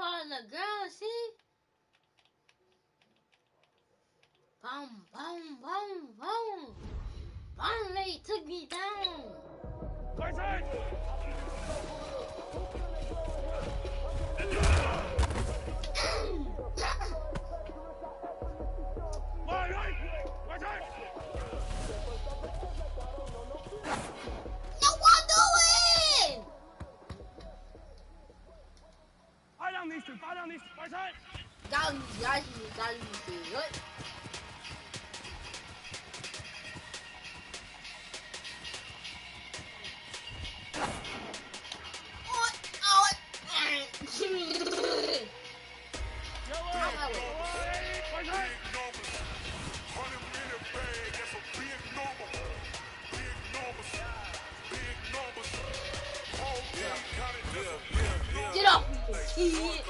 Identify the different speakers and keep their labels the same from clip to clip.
Speaker 1: fall on the ground, see? Boom, boom, boom, boom. Finally took me down.
Speaker 2: Right side.
Speaker 1: No one doing!
Speaker 2: 发亮你死，发亮你死，快拆！
Speaker 1: 咖喱血。Get off me,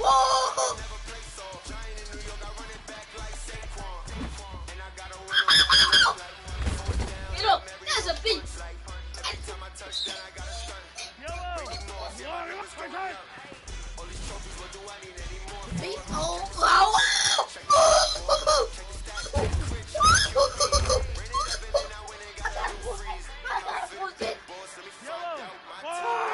Speaker 1: Whoa! Get up! That's a bitch!
Speaker 2: Yellow! Right side!
Speaker 1: Beat! Oh! Wow!
Speaker 2: Yellow! Fight!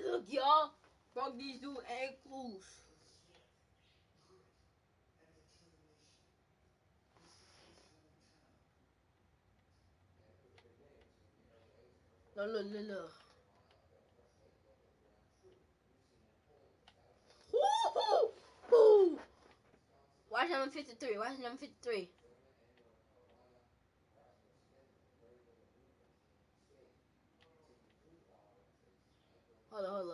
Speaker 1: Look, y'all. Broke these dude ankles. Look. Woo! Watch number 53. Watch number 53. Hold on.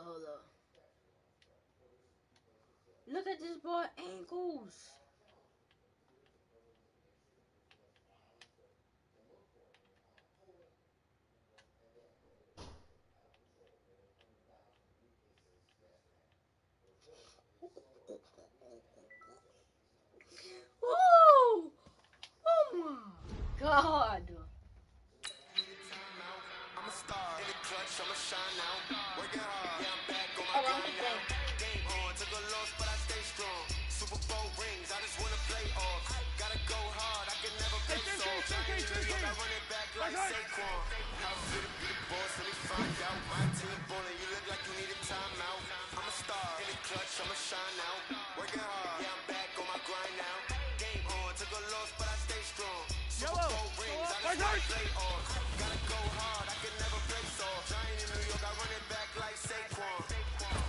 Speaker 1: Look at this boy ankles. Woo! Oh my God.
Speaker 3: I'm a star in the clutch, I'ma shine out. Working hard, yeah, I'm back on my
Speaker 1: Around
Speaker 3: grind
Speaker 1: the
Speaker 3: now.
Speaker 1: thing.
Speaker 3: Game on, took a loss, but I stay strong. Super Bowl rings, I just wanna play off. Gotta go hard, I can never play soft. I run it back like Saquon. How fit to be the boss, let me find out. My team ballin', you look like you need a timeout. I'm a star in the clutch, I'ma shine out. Working hard, yeah, I'm back on my grind now. Game on, took a loss, but I stay strong. Super Bowl rings, I just wanna play off. Gotta go hard, I can never play soft. Giant in New York, I run it back like Saquon.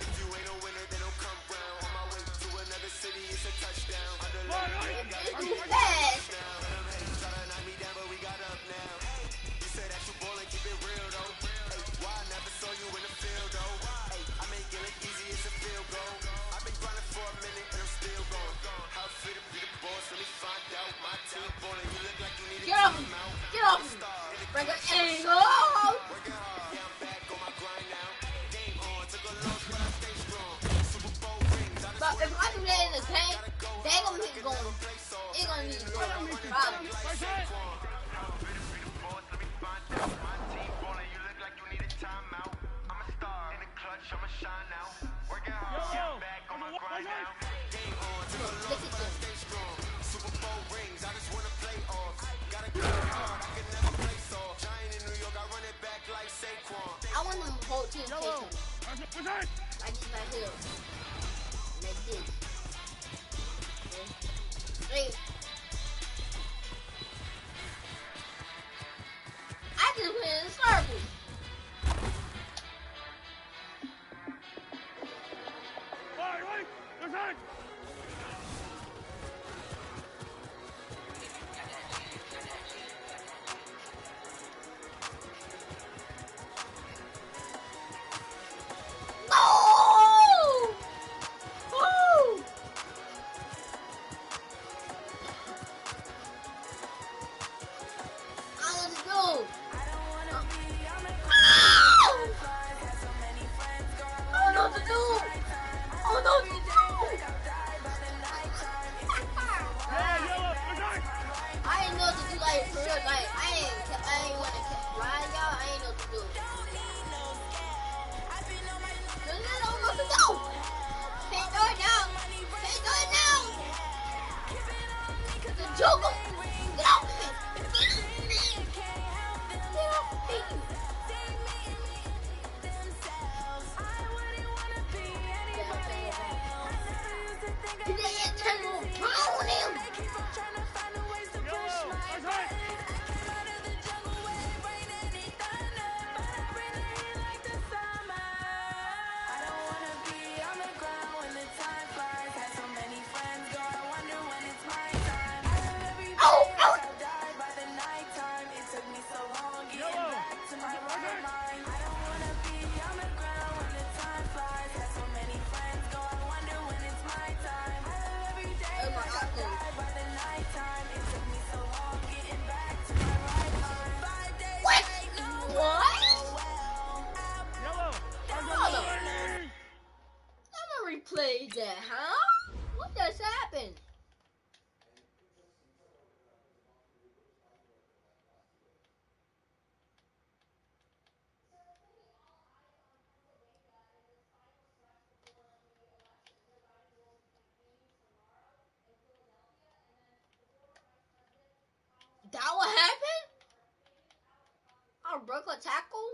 Speaker 3: If you ain't a winner, then don't come round. On my way to another city, it's a touchdown.
Speaker 1: It's too fast.
Speaker 3: Try to knock me down, but we got up now. You say that you ballin', keep it real though. Hey, why I never saw you in the field though? Hey, I make it look easy, it's a field goal. I've been grinding for a minute and I'm still going. How fit to be the boss, let me find out. My team ballin', you look like you need a
Speaker 1: Get off him.
Speaker 3: timeout.
Speaker 1: Get off him. Break an angle.
Speaker 3: Working hard, yeah, I'm back on my grind now. Game on, took a loss, but I stay strong. Super Bowl rings, I just
Speaker 1: But if I do that in the tank, they gonna be going. It's gonna be going. Problem.
Speaker 2: Right side! Yellow! Right side!
Speaker 1: Look at them.
Speaker 3: Super Bowl rings, I just wanna play off. Gotta go hard, I can never play soft. Giant in New York, I run it back like Saquon.
Speaker 1: I want them whole team to take
Speaker 2: Yellow!
Speaker 1: him.
Speaker 2: Right side!
Speaker 1: Like this right here. Like this. Okay. I just went in a circle.
Speaker 2: Right side!
Speaker 1: No! Woo! I want to go. I don't know what to do. I don't know what to do.
Speaker 2: Yellow! Right side!
Speaker 1: I ain't know what to do, like, for real, like, I ain't want to ride, y'all, I ain't know what to do. I don't know what to do. Can't do it now. Can't do it now. The joke. Get off me. Get off me. You didn't turn around him.
Speaker 2: Yellow! Right side!
Speaker 1: broke a tackle?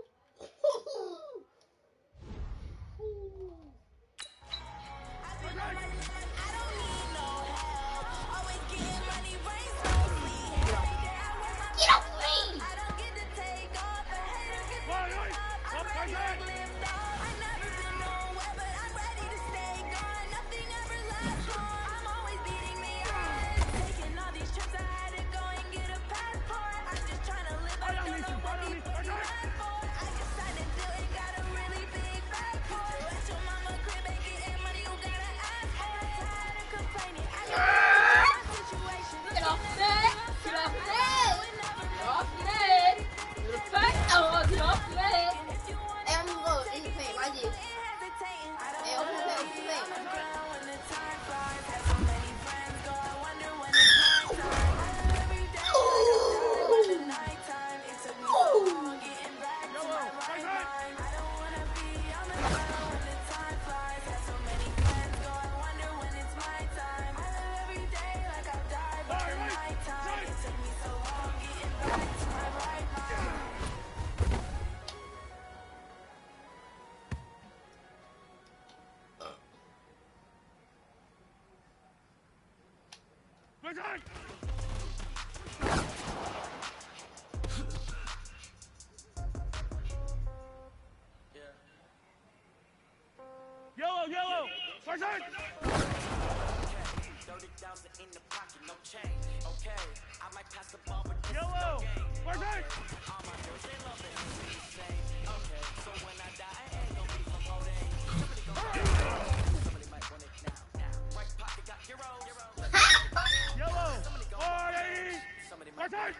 Speaker 1: Get off me! Get off me! Get off me! Get off me! Oh, get off me! Hey, I'm gonna go in the paint, right there. Hey, open the paint, open the paint.
Speaker 2: Yellow, yellow! First aid!
Speaker 3: 30,000 in the pocket, no change. Okay, I might pass the ball, but this is no
Speaker 2: Yellow!
Speaker 3: game.
Speaker 2: First aid!
Speaker 3: All my girls, they love it, it's the same. Okay, so when I die, I ain't gonna be from old age. Somebody gon' somebody might want it now. Right pocket got heroes. Left pocket got
Speaker 2: Yellow!
Speaker 3: somebody gon'
Speaker 2: Party!
Speaker 3: somebody might
Speaker 2: First aid!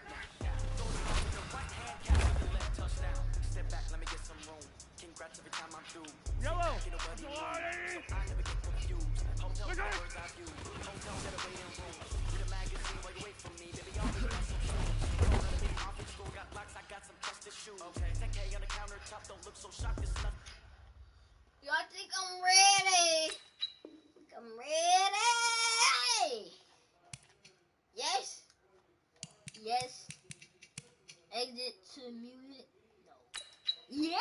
Speaker 3: throw the ball with the right hand, catch with the left touchdown. Step back, let me get some room. Congrats every time I'm through.
Speaker 2: Yellow!
Speaker 3: Get a buddy,
Speaker 2: Party!
Speaker 3: I never get confused. Hotel
Speaker 2: First aid!
Speaker 3: words I've used. Hotel get a waiting room. Read a magazine while you wait for me. Baby, I'll be back so soon. Roll out of the office store, got locks, I got some trusted shoes. Okay, 10K on the countertop, don't look so shocked, it's nothing.
Speaker 1: Y'all think I'm ready? I'm ready. Yes. Yes. Exit to music. No. Yeah.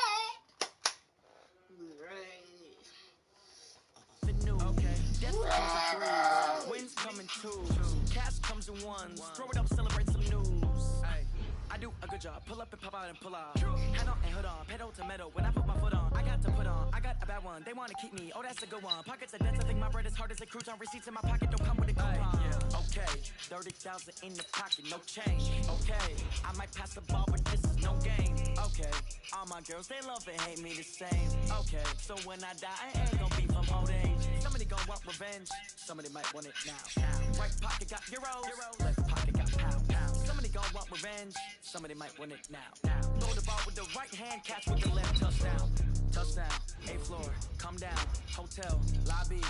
Speaker 3: The new, okay, death comes in threes, wins come in twos, cash comes in ones, throw it up, celebrate some news. Ay, I do a good job, pull up and pop out and pull out. Head on and hood on, pedal to metal, when I put my foot on, I got to put on, I got a bad one, they wanna keep me, oh that's a good one. Pockets are dense, I think my bread is hard as a crouton, receipts in my pocket don't come with a coupon. Okay, 30,000 in the pocket, no change. Okay, I might pass the ball, but this is no game. Okay, all my girls, they love and hate me the same. Okay, so when I die, I ain't gonna be from old age. Somebody gon' want revenge, somebody might want it now. Right pocket got euros, left pocket got pound. Somebody gon' want revenge, somebody might want it now. Throw the ball with the right hand, catch with the left touchdown. Touchdown, 8th floor, come down, hotel, lobby.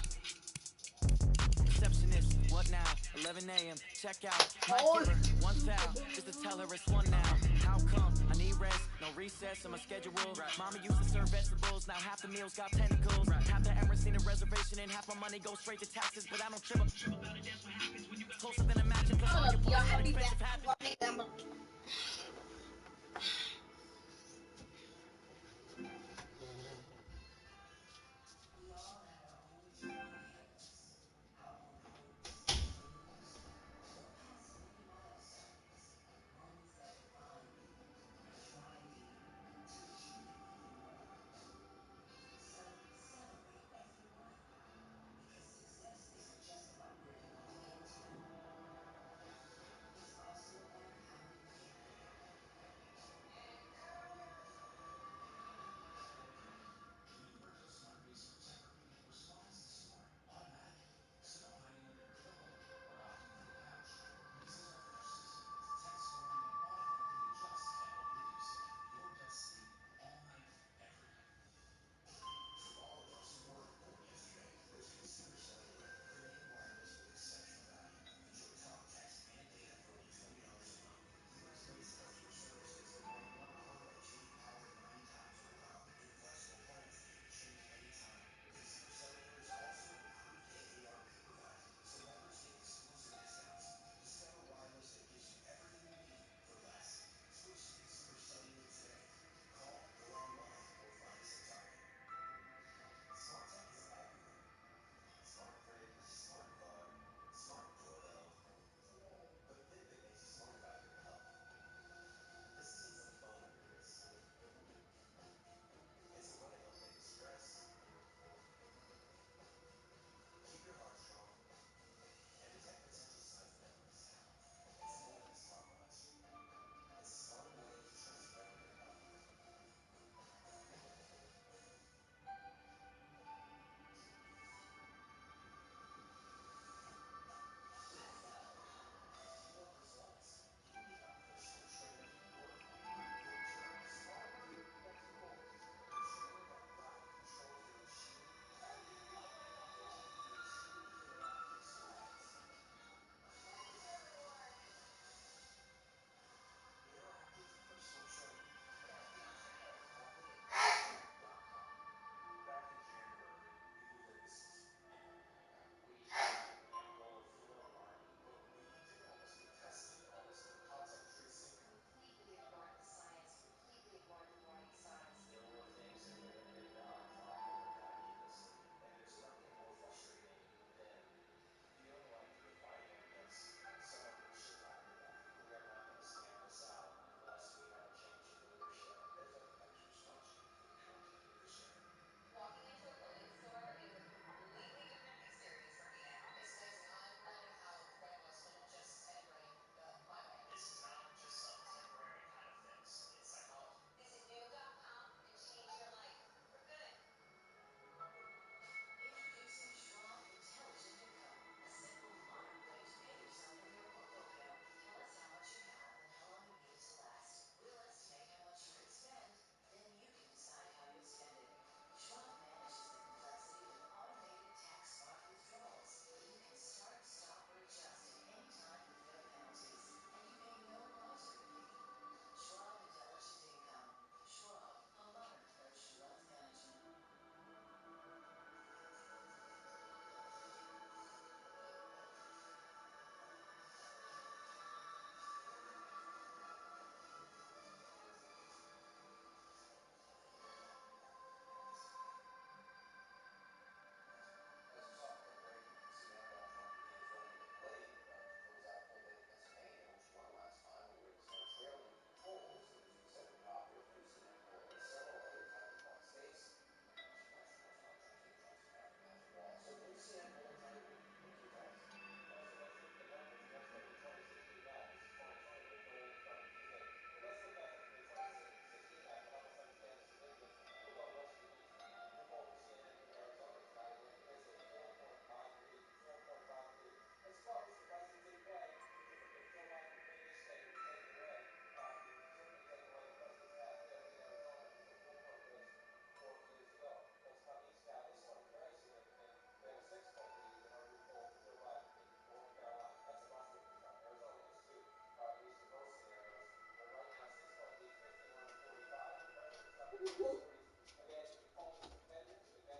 Speaker 3: Receptionist, what now? 11 a.m. Check out. Might give her 1,000 just to tell her it's one now. How come? I need rest, no recess in my schedule. Mama used to serve vegetables, now half the meals got tentacles. Half the Emirates need a reservation and half my money goes straight to taxes, but I don't trip up. Closer than imagine. Plus all your
Speaker 1: Y'all
Speaker 3: posts
Speaker 1: have
Speaker 3: are
Speaker 1: me
Speaker 3: expensive
Speaker 1: back.
Speaker 3: habits.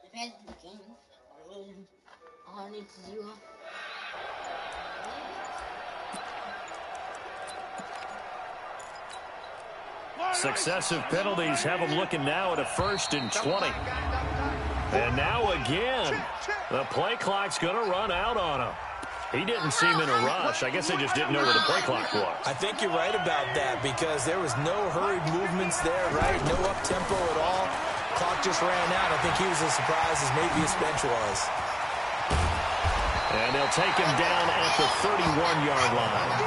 Speaker 1: Defense king. All needs 0.
Speaker 4: Successive penalties have them looking now at a 1st and 20. And now again, the play clock's going to run out on him. He didn't seem in a rush. I guess they just didn't know where the play clock was.
Speaker 5: I think you're right about that because there was no hurried movements there, right? No up-tempo at all. Clock just ran out. I think he was as surprised as maybe his bench was.
Speaker 4: And they'll take him down at the 31-yard line.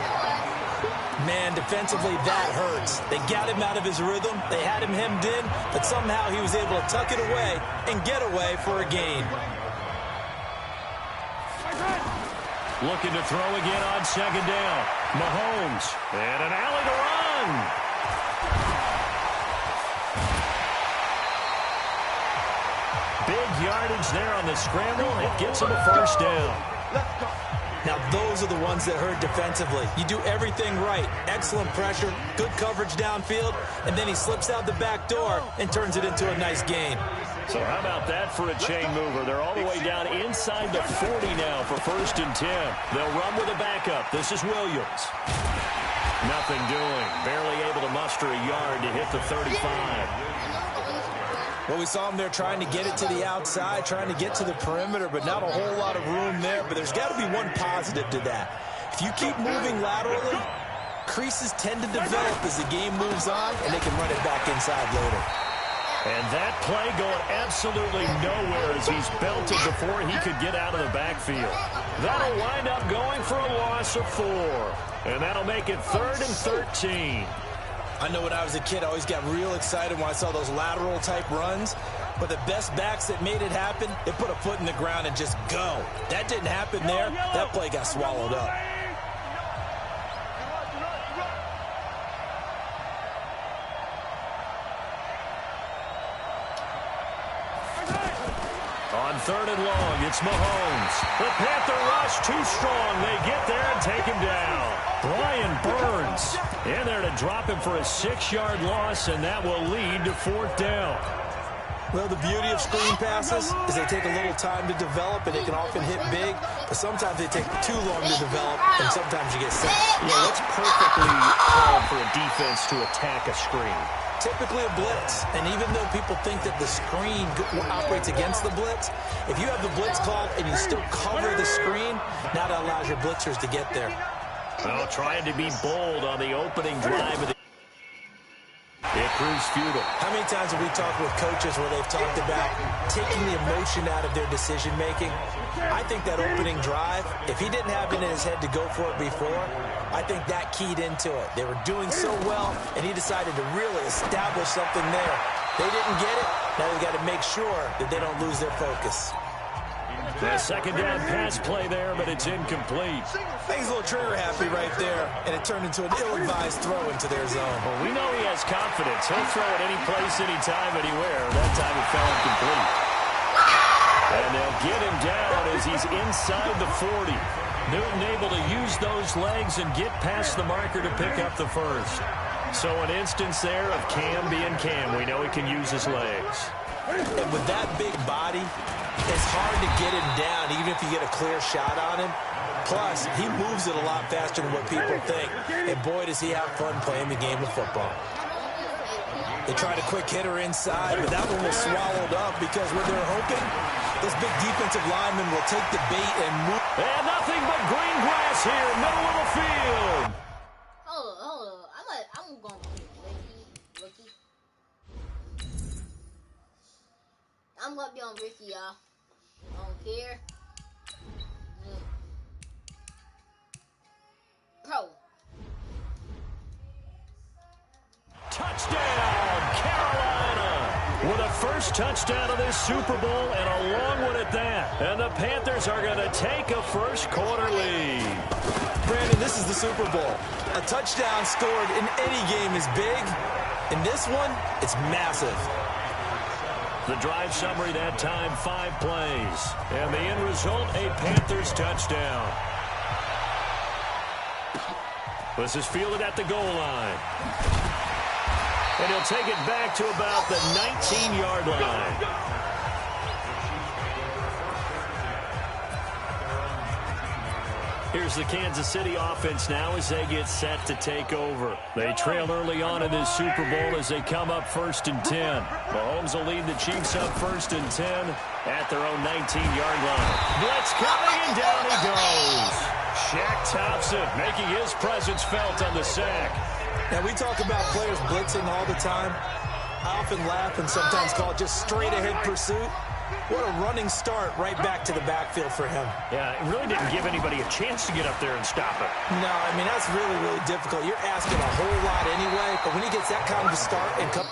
Speaker 5: Man, defensively, that hurts. They got him out of his rhythm. They had him hemmed in, but somehow he was able to tuck it away and get away for a gain.
Speaker 4: Looking to throw again on 2nd down. Mahomes. And an alley to run. Big yardage there on the scramble. It gets him a 1st down.
Speaker 5: Now, those are the ones that hurt defensively. You do everything right. Excellent pressure, good coverage downfield, and then he slips out the back door and turns it into a nice gain.
Speaker 4: So how about that for a chain mover? They're all the way down inside the 40 now for 1st and 10. They'll run with a backup. This is Williams. Nothing doing. Barely able to muster a yard to hit the 35.
Speaker 5: Well, we saw him there trying to get it to the outside, trying to get to the perimeter, but not a whole lot of room there. But there's got to be one positive to that. If you keep moving laterally, creases tend to develop as the game moves on, and they can run it back inside later.
Speaker 4: And that play going absolutely nowhere as he's belted before he could get out of the backfield. That'll wind up going for a loss of 4. And that'll make it 3rd and 13.
Speaker 5: I know when I was a kid, I always got real excited when I saw those lateral-type runs. But the best backs that made it happen, they put a foot in the ground and just go. That didn't happen there. That play got swallowed up.
Speaker 4: On 3rd and long, it's Mahomes. The Panther rush too strong. They get there and take him down. Brian Burns in there to drop him for a 6-yard loss, and that will lead to 4th down.
Speaker 5: Well, the beauty of screen passes is they take a little time to develop, and they can often hit big, but sometimes they take too long to develop, and sometimes you get sacked.
Speaker 4: Yeah, that's perfectly called for a defense to attack a screen.
Speaker 5: Typically a blitz, and even though people think that the screen operates against the blitz, if you have the blitz called and you still cover the screen, now that allows your blitzers to get there.
Speaker 4: Well, trying to be bold on the opening drive of the it proves futile.
Speaker 5: How many times have we talked with coaches where they've talked about taking the emotion out of their decision-making? I think that opening drive, if he didn't have it in his head to go for it before, I think that keyed into it. They were doing so well, and he decided to really establish something there. They didn't get it. Now they've got to make sure that they don't lose their focus.
Speaker 4: A 2nd down pass play there, but it's incomplete.
Speaker 5: He's a little trigger happy right there, and it turned into an ill-advised throw into their zone.
Speaker 4: Well, we know he has confidence. He'll throw it any place, anytime, anywhere. That time it fell incomplete. And they'll get him down as he's inside the 40. Newton able to use those legs and get past the marker to pick up the 1st. So an instance there of Cam being Cam. We know he can use his legs.
Speaker 5: And with that big body, it's hard to get him down, even if you get a clear shot on him. Plus, he moves it a lot faster than what people think. And boy, does he have fun playing the game of football. They tried a quick hitter inside, but that one was swallowed up because when they're hoping, this big defensive lineman will take the bait and move.
Speaker 4: And nothing but green grass here, middle of the field.
Speaker 1: Hold on. I'm going to Ricky. I'm going to be on Ricky, y'all. I don't care. Pro.
Speaker 4: Touchdown, Carolina! With a first touchdown of this Super Bowl and a long one at that. And the Panthers are going to take a first-quarter lead.
Speaker 5: Brandon, this is the Super Bowl. A touchdown scored in any game is big. In this one, it's massive.
Speaker 4: The drive summary that time, 5 plays. And the end result, a Panthers touchdown. This is fielded at the goal line. And he'll take it back to about the 19-yard line. Here's the Kansas City offense now as they get set to take over. They trail early on in this Super Bowl as they come up 1st and 10. Mahomes will lead the Chiefs up 1st and 10 at their own 19-yard line. Blitz coming, and down he goes. Shaq Thompson making his presence felt on the sack.
Speaker 5: Now, we talk about players blitzing all the time. I often laugh and sometimes call it just straight-ahead pursuit. What a running start right back to the backfield for him.
Speaker 4: Yeah, it really didn't give anybody a chance to get up there and stop it.
Speaker 5: No, I mean, that's really, really difficult. You're asking a whole lot anyway, but when he gets that kind of a start and come...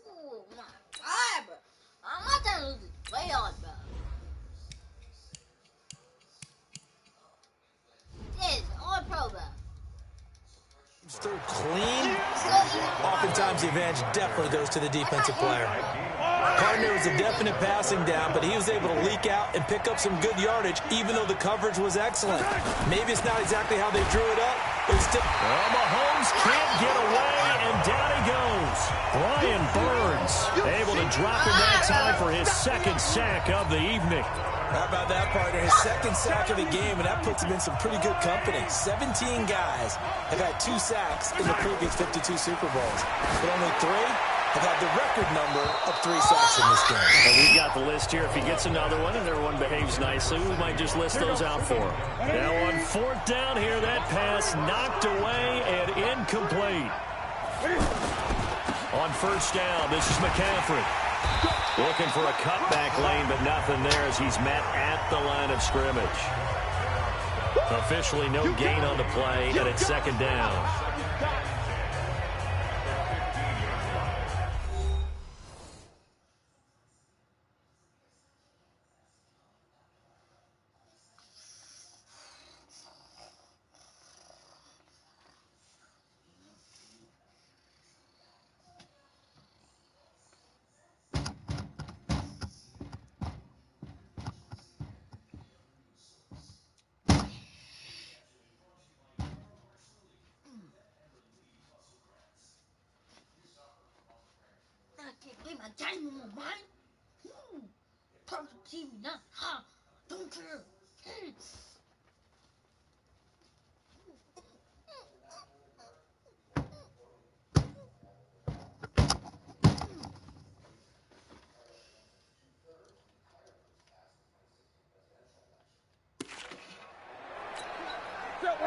Speaker 1: Oh, my God, bro. I'm not trying to lose this playoff, bro. This is all pro, bro.
Speaker 5: Still clean. Oftentimes, the advantage definitely goes to the defensive player. Gardner was a definite passing down, but he was able to leak out and pick up some good yardage, even though the coverage was excellent. Maybe it's not exactly how they drew it up, but it's still...
Speaker 4: Well, Mahomes can't get away, and down he goes. Brian Burns able to drop in that time for his 2nd sack of the evening.
Speaker 5: How about that, partner? His 2nd sack of the game, and that puts him in some pretty good company. 17 guys have had 2 sacks in the previous 52 Super Bowls, but only 3 have had the record number of 3 sacks in this game.
Speaker 4: And we've got the list here. If he gets another one and everyone behaves nicely, we might just list those out for him. Now on 4th down here, that pass knocked away and incomplete. On 1st down, this is McCaffrey. Looking for a cutback lane, but nothing there as he's met at the line of scrimmage. Officially no gain on the play, and it's 2nd down.
Speaker 1: My dining room, mine. Perfect TV, not ha. Don't care.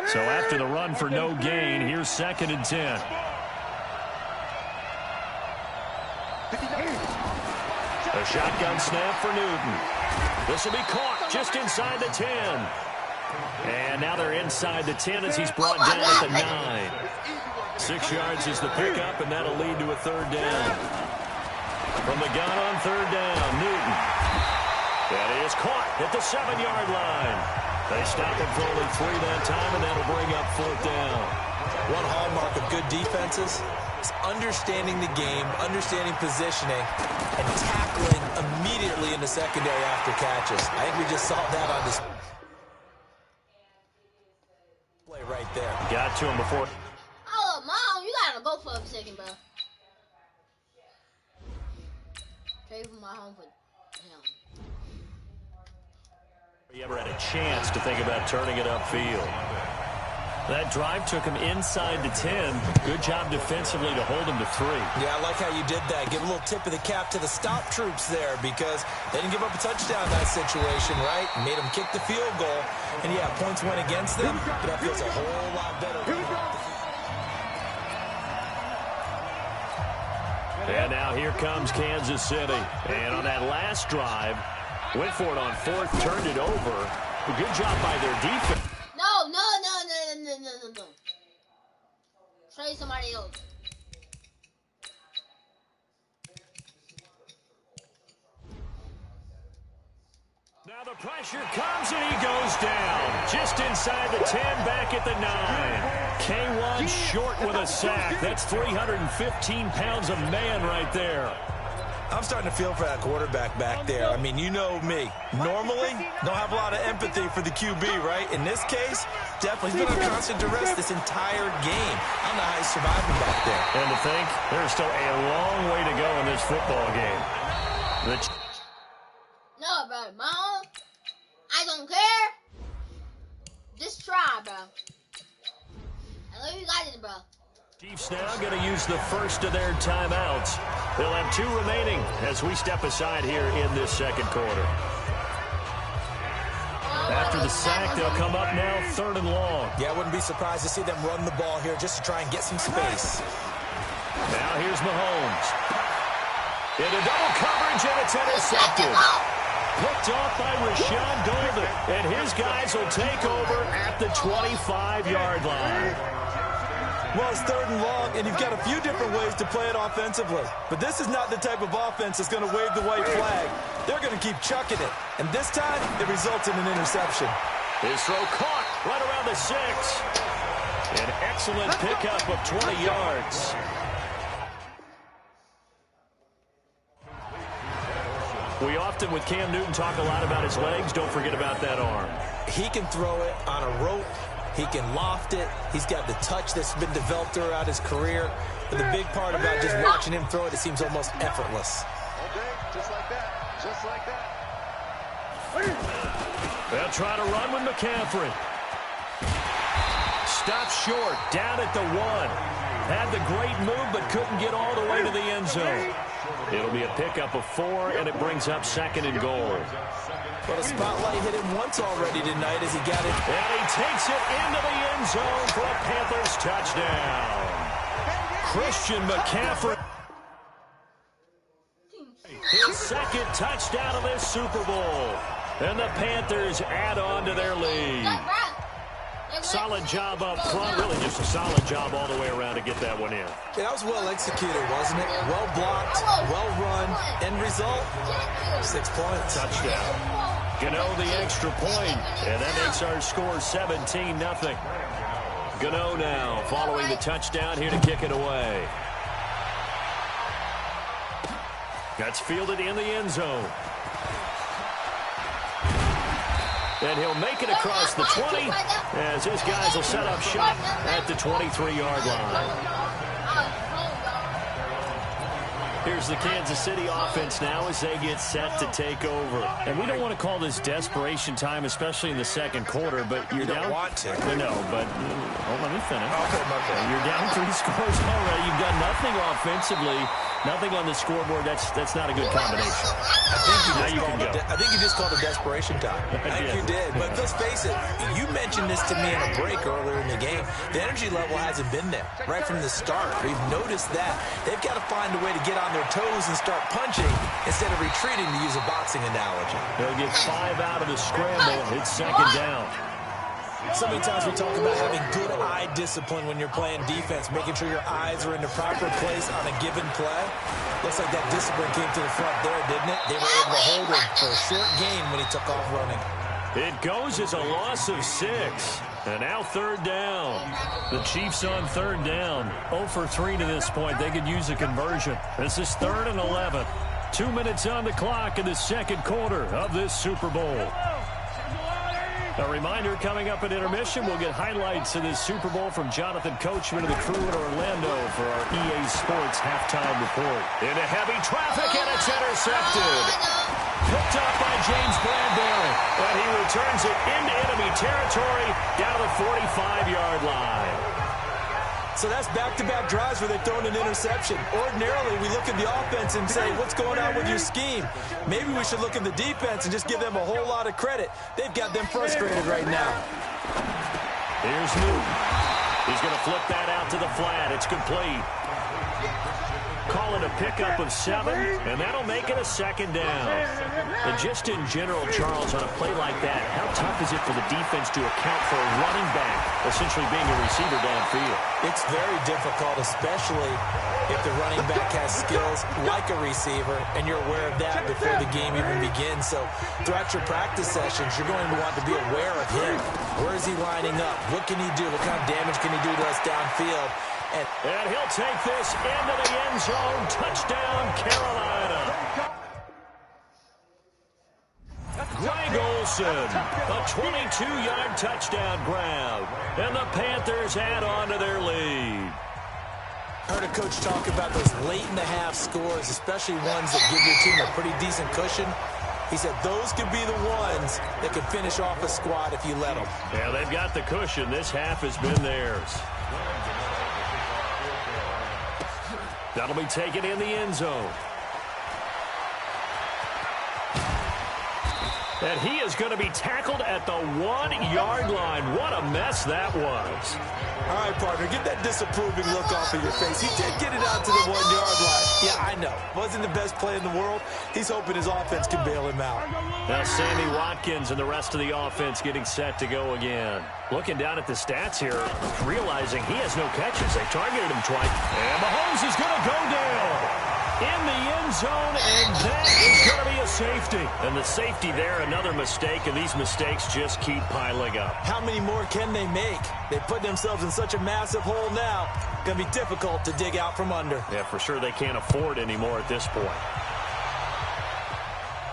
Speaker 4: So after the run for no gain, here's 2nd and 10. A shotgun snap for Newton. This will be caught just inside the 10. And now they're inside the 10 as he's brought down at the 9. 6 yards is the pickup, and that'll lead to a 3rd down. From the gun on 3rd down, Newton. That is caught at the 7-yard line. They stop it for only 3 that time, and that'll bring up 4th down.
Speaker 5: One hallmark of good defenses is understanding the game, understanding positioning, and tackling immediately in the secondary after catches. I think we just saw that on display right there.
Speaker 4: Got to him before.
Speaker 1: Oh, Mom, you gotta go for a second, bro. Trade for my home for him.
Speaker 4: He ever had a chance to think about turning it upfield. That drive took him inside the 10. Good job defensively to hold him to 3.
Speaker 5: Yeah, I like how you did that. Give a little tip of the cap to the stop troops there because they didn't give up a touchdown in that situation, right? Made them kick the field goal. And, yeah, points went against them, but that feels a whole lot better.
Speaker 4: And now here comes Kansas City. And on that last drive, went for it on 4th, turned it over. A good job by their defense.
Speaker 1: No. Trade somebody else.
Speaker 4: Now the pressure comes and he goes down. Just inside the 10, back at the 9. K1 short with a sack. That's 315 pounds of man right there.
Speaker 5: I'm starting to feel for that quarterback back there. I mean, you know me. Normally, don't have a lot of empathy for the QB, right? In this case, definitely he's been on constant duress this entire game. I don't know how he's surviving back there.
Speaker 4: And to think, there's still a long way to go in this football game.
Speaker 1: No, bro, Mom. I don't care. Just try, bro. I know you got it, bro.
Speaker 4: Chiefs now going to use the first of their timeouts. They'll have 2 remaining as we step aside here in this second quarter. After the sack, they'll come up now 3rd and long.
Speaker 5: Yeah, I wouldn't be surprised to see them run the ball here just to try and get some space.
Speaker 4: Now here's Mahomes. Into double coverage, and it's intercepted. Picked off by Rashad Golden, and his guys will take over at the 25-yard line.
Speaker 5: Well, it's 3rd and long, and you've got a few different ways to play it offensively. But this is not the type of offense that's going to wave the white flag. They're going to keep chucking it. And this time, it results in an interception.
Speaker 4: His throw caught right around the 6. An excellent pickup of 20 yards. We often, with Cam Newton, talk a lot about his legs. Don't forget about that arm.
Speaker 5: He can throw it on a rope. He can loft it. He's got the touch that's been developed throughout his career. But the big part about just watching him throw it seems almost effortless.
Speaker 2: Okay, just like that. Just like that.
Speaker 4: They'll try to run with McCaffrey. Stopped short, down at the 1. Had the great move, but couldn't get all the way to the end zone. It'll be a pickup of 4, and it brings up 2nd and goal.
Speaker 5: But a spotlight hit him once already tonight as he got it.
Speaker 4: And he takes it into the end zone for a Panthers touchdown. Christian McCaffrey. His 2nd touchdown of this Super Bowl. And the Panthers add on to their lead. Solid job up front. Really just a solid job all the way around to get that one in.
Speaker 5: Yeah, that was well executed, wasn't it? Well blocked, well run. End result, 6 points.
Speaker 4: Touchdown. Gano the extra point, and that makes our score 17-0. Gano now following the touchdown here to kick it away. That's fielded in the end zone. And he'll make it across the 20 as his guys will set up shop at the 23-yard line. Here's the Kansas City offense now as they get set to take over. And we don't want to call this desperation time, especially in the second quarter, but you're down.
Speaker 5: You don't want to.
Speaker 4: No, but let me finish.
Speaker 5: Okay.
Speaker 4: You're down 3 scores already. You've got nothing offensively, nothing on the scoreboard. That's not a good combination.
Speaker 5: I think you just called it desperation time. I think you did. But let's face it, you mentioned this to me in a break earlier in the game. The energy level hasn't been there right from the start. We've noticed that. They've got to find a way to get on their toes and start punching instead of retreating, to use a boxing analogy.
Speaker 4: They'll get 5 out of the scramble. It's 2nd down.
Speaker 5: So many times we talk about having good eye discipline when you're playing defense, making sure your eyes are in the proper place on a given play. Looks like that discipline came to the front there, didn't it? They were able to hold him for a short gain when he took off running.
Speaker 4: It goes as a loss of 6. And now 3rd down. The Chiefs on 3rd down. 0 for 3 to this point. They could use a conversion. This is 3rd and 11. 2 minutes on the clock in the second quarter of this Super Bowl. A reminder, coming up at intermission, we'll get highlights of this Super Bowl from Jonathan Coachman and the crew in Orlando for our EA Sports halftime report. Into heavy traffic, and it's intercepted. Picked up by James Bradbury, and he returns it into enemy territory down the 45-yard line.
Speaker 5: So that's back-to-back drives where they've thrown an interception. Ordinarily, we look at the offense and say, what's going on with your scheme? Maybe we should look at the defense and just give them a whole lot of credit. They've got them frustrated right now.
Speaker 4: Here's Newton. He's going to flip that out to the flat. It's complete. Call it a pickup of 7, and that'll make it a 2nd down. And just in general, Charles, on a play like that, how tough is it for the defense to account for a running back essentially being a receiver downfield?
Speaker 5: It's very difficult, especially if the running back has skills like a receiver, and you're aware of that before the game even begins. So throughout your practice sessions, you're going to want to be aware of him. Where is he lining up? What can he do? What kind of damage can he do to us downfield?
Speaker 4: And he'll take this into the end zone. Touchdown, Carolina. Wilson. A 22-yard touchdown grab. And the Panthers add on to their lead.
Speaker 5: Heard a coach talk about those late-in-the-half scores, especially ones that give your team a pretty decent cushion. He said those could be the ones that could finish off a squad if you let them.
Speaker 4: Yeah, they've got the cushion. This half has been theirs. That'll be taken in the end zone. And he is going to be tackled at the 1-yard line. What a mess that was.
Speaker 5: All right, partner, get that disapproving look off of your face. He did get it out to the 1-yard line. Yeah, I know. Wasn't the best play in the world. He's hoping his offense can bail him out.
Speaker 4: Now Sammy Watkins and the rest of the offense getting set to go again. Looking down at the stats here, realizing he has no catches. They targeted him twice. And Mahomes is going to go down in the end zone, and that is going to be a safety. And the safety there, another mistake, and these mistakes just keep piling up.
Speaker 5: How many more can they make? They put themselves in such a massive hole now. Going to be difficult to dig out from under.
Speaker 4: Yeah, for sure they can't afford anymore at this point.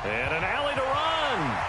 Speaker 4: And an alley to run.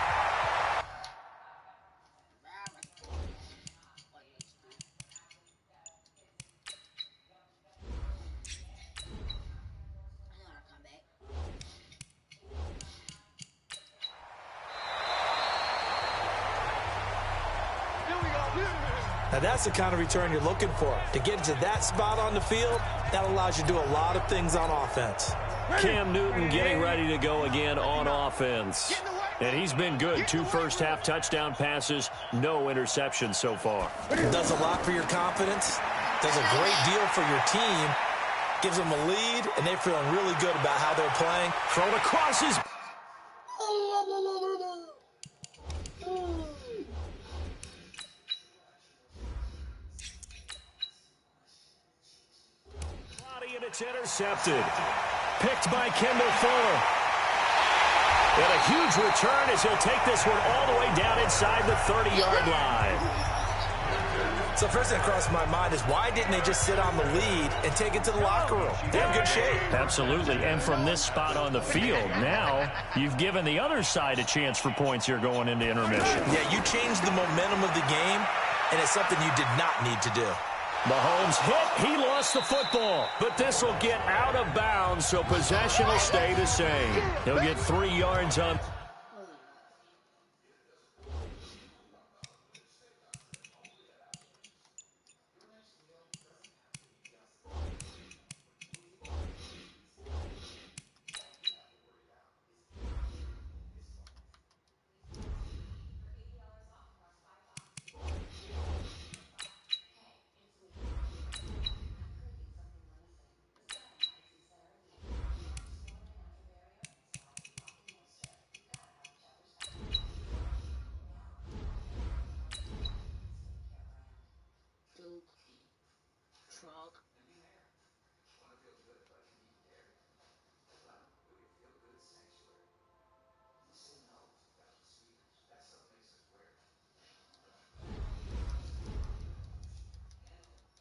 Speaker 5: Now, that's the kind of return you're looking for. To get into that spot on the field, that allows you to do a lot of things on offense.
Speaker 4: Cam Newton getting ready to go again on offense. And he's been good. 2 first-half touchdown passes, no interceptions so far.
Speaker 5: Does a lot for your confidence. Does a great deal for your team. Gives them a lead, and they're feeling really good about how they're playing.
Speaker 4: Thrown across his... And it's intercepted. Picked by Kendall Fuller. And a huge return as he'll take this one all the way down inside the 30-yard line.
Speaker 5: So first thing that crossed my mind is why didn't they just sit on the lead and take it to the locker room? They're in good shape.
Speaker 4: Absolutely. And from this spot on the field, now you've given the other side a chance for points here going into intermission.
Speaker 5: Yeah, you changed the momentum of the game, and it's something you did not need to do.
Speaker 4: Mahomes hit. He lost the football. But this will get out of bounds, so possession will stay the same. He'll get 3 yards on...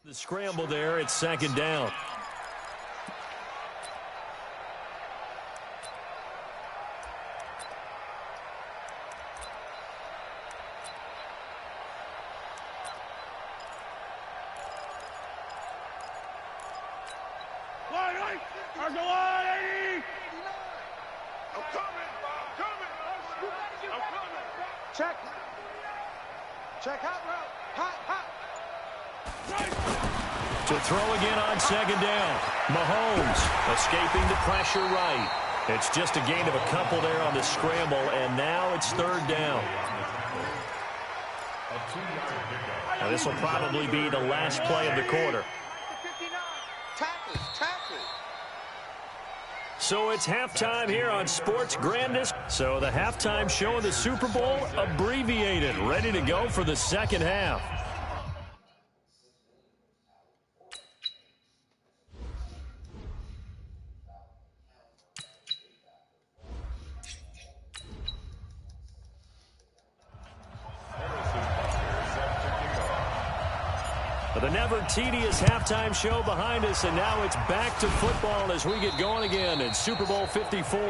Speaker 4: The scramble there, it's second down.
Speaker 2: Check. Check out route. Hot, hot.
Speaker 4: To throw again on second down. Mahomes escaping the pressure right. It's just a gain of a couple there on the scramble, and now it's third down. Now this will probably be the last play of the quarter. So it's halftime here on Sports Grandest. So the halftime show of the Super Bowl abbreviated, ready to go for the second half. The never tedious halftime show behind us, and now it's back to football as we get going again in Super Bowl 54.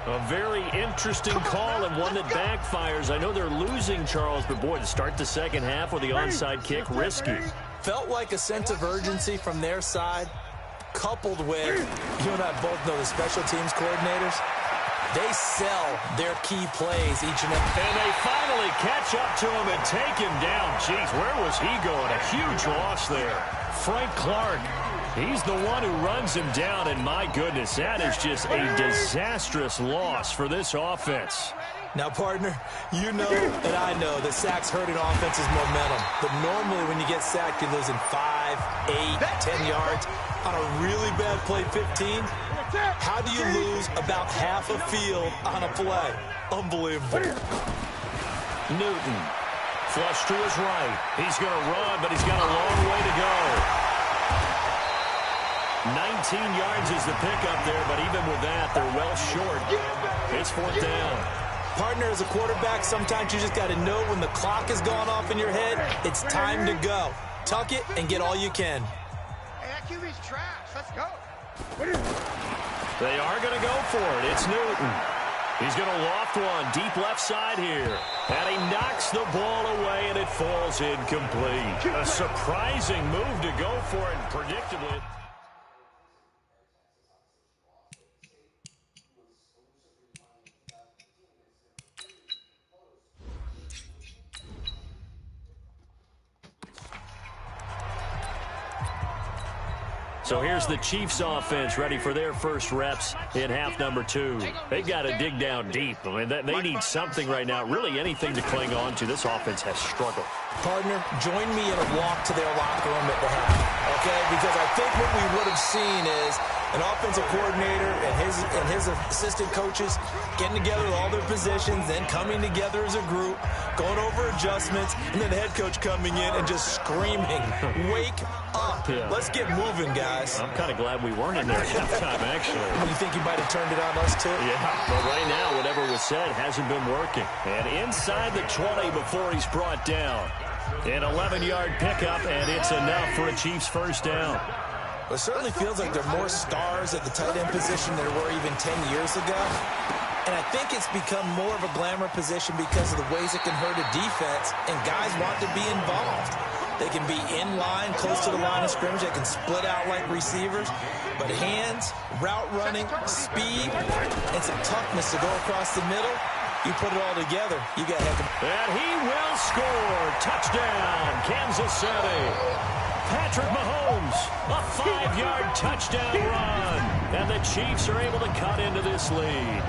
Speaker 4: A very interesting call and one that backfires. I know they're losing, Charles, but boy, to start the second half with the onside kick, risky.
Speaker 5: Felt like a sense of urgency from their side, coupled with, you and I both know the special teams coordinators, they sell their key plays each and every.
Speaker 4: And they finally catch up to him and take him down. Jeez, where was he going? A huge loss there. Frank Clark, he's the one who runs him down, and my goodness, that is just a disastrous loss for this offense.
Speaker 5: Now, partner, you know and I know that sacks hurt an offense's momentum. But normally when you get sacked, you're losing 5, 8, 10 yards. On a really bad play, 15, how do you lose about half a field on a play? Unbelievable.
Speaker 4: Newton, flush to his right. He's going to run, but he's got a long way to go. 19 yards is the pickup there, but even with that, they're well short. It's fourth down.
Speaker 5: Partner, as a quarterback, sometimes you just got to know when the clock has gone off in your head, it's time to go. Tuck it and get all you can.
Speaker 2: Hey, that QB's trash. Let's go.
Speaker 4: They are going to go for it. It's Newton. He's going to loft one deep left side here. And he knocks the ball away, and it falls incomplete. A surprising move to go for it, predictably. So here's the Chiefs offense ready for their first reps in half number 2. They've got to dig down deep. I mean, they need something right now, really anything to cling on to. This offense has struggled.
Speaker 5: Partner, join me in a walk to their locker room at the half, okay? Because I think what we would have seen is an offensive coordinator and his assistant coaches getting together with all their positions, then coming together as a group, going over adjustments, and then the head coach coming in and just screaming, wake up.
Speaker 4: Yeah.
Speaker 5: Let's get moving, guys.
Speaker 4: I'm kind of glad we weren't in there at halftime, actually.
Speaker 5: You think you might have turned it on us, too?
Speaker 4: Yeah, but right now, whatever was said hasn't been working. And inside the 20 before he's brought down. An 11-yard pickup, and it's enough for a Chiefs first down.
Speaker 5: It certainly feels like there are more stars at the tight end position than there were even 10 years ago. And I think it's become more of a glamour position because of the ways it can hurt a defense, and guys want to be involved. They can be in line, close to the line of scrimmage. They can split out like receivers. But hands, route running, speed, and some toughness to go across the middle, you put it all together, you got heck of.
Speaker 4: And he will score. Touchdown, Kansas City. Patrick Mahomes, a 5-yard touchdown run. And the Chiefs are able to cut into this lead.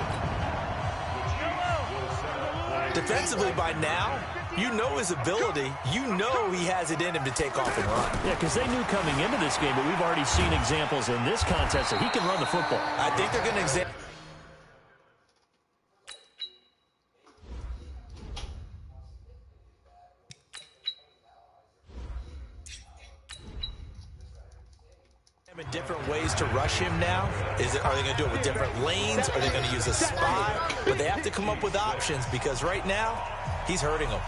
Speaker 5: Defensively by now, you know his ability. You know he has it in him to take off and run.
Speaker 4: Yeah, because they knew coming into this game, but we've already seen examples in this contest that he can run the football.
Speaker 5: I think they're going to examine. Different ways to rush him now. Are they going to do it with different lanes? Are they going to use a spy? But they have to come up with options because right now, he's hurting them.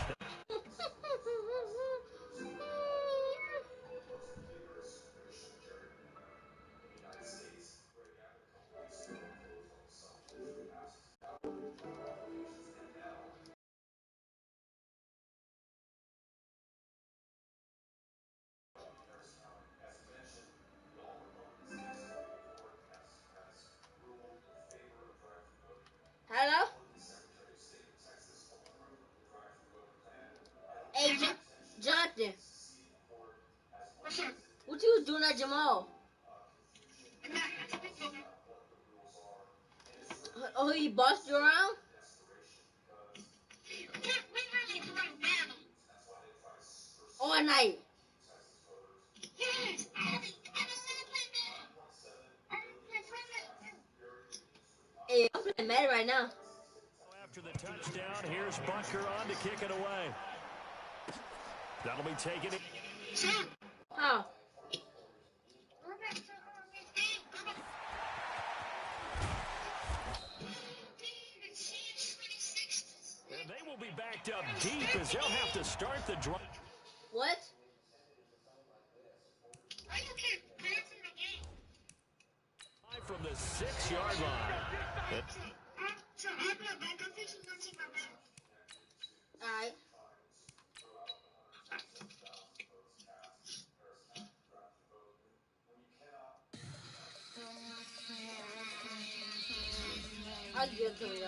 Speaker 1: Hello? Hey, Jonathan. What you was doing at Jamal? Oh, he bossed you around? All night. Hey, I'm playing mad right now.
Speaker 4: After the touchdown, here's Bunker on to kick it away. That'll be taken in.
Speaker 1: How?
Speaker 4: And they will be backed up deep as they'll have to start the drive.
Speaker 1: What?
Speaker 4: 6-yard line.
Speaker 1: All right. I'll give it to you.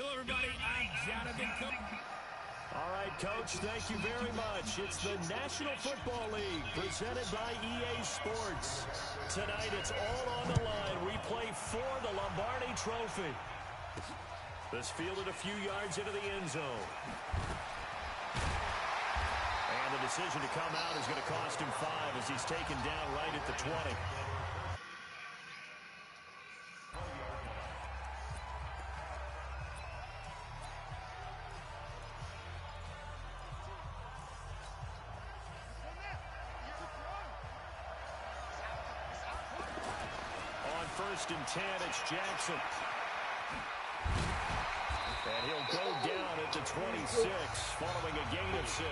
Speaker 4: Hello, everybody. I'm Jonathan Cook. All right, Coach, thank you very much. It's the National Football League presented by EA Sports. Tonight, it's all on the line. We play for the Lombardi Trophy. This fielded a few yards into the end zone. And the decision to come out is going to cost him 5 as he's taken down right at the 20. First and 10, it's Jackson. And he'll go down at the 26, following a gain of 6.